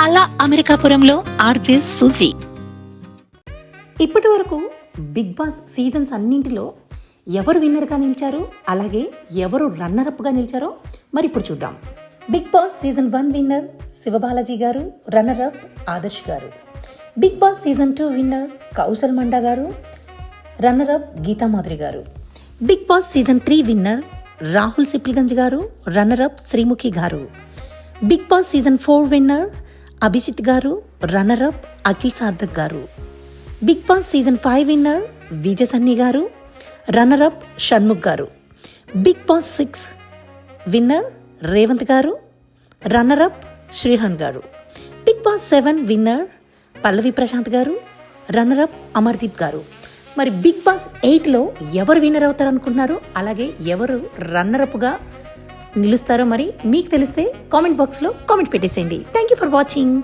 అలా అమెరికాపురంలో ఆర్జే సుజీ. ఇప్పటి వరకు బిగ్ బాస్ సీజన్స్ అన్నింటిలో ఎవరు విన్నర్గా నిలిచారు, అలాగే ఎవరు రన్నరప్గా నిలిచారో మరి ఇప్పుడు చూద్దాం. Bigg Boss season 1 winner Sivabalaji గారు, రన్నరప్ ఆదర్శ్ గారు. Bigg Boss season 2 winner Kaushal Manda గారు, రన్నరప్ గీతామాధురి గారు. Bigg Boss season 3 winner Rahul Sipligunj గారు, రన్నరప్ శ్రీముఖి గారు. Bigg Boss season 4 winner Abhijeet గారు, రన్నరప్ అఖిల్ సార్థక్ గారు. Bigg Boss season 5 winner Vijay Sunny గారు, రన్నరప్ షణ్ముఖ్ గారు. బిగ్ బాస్ 6 విన్నర్ రేవంత్ గారు, రన్నరప్ శ్రీహాన్ గారు. బిగ్ బాస్ 7 విన్నర్ పల్లవి ప్రశాంత్ గారు, రన్నరప్ అమర్దీప్ గారు. మరి బిగ్ బాస్ 8లో ఎవరు విన్నర్ అవుతారు అనుకుంటున్నారు, అలాగే ఎవరు రన్నరప్గా నిలుస్తారో మరి మీకు తెలిస్తే కామెంట్ బాక్స్లో కామెంట్ పెట్టేసేయండి. Thank you for watching.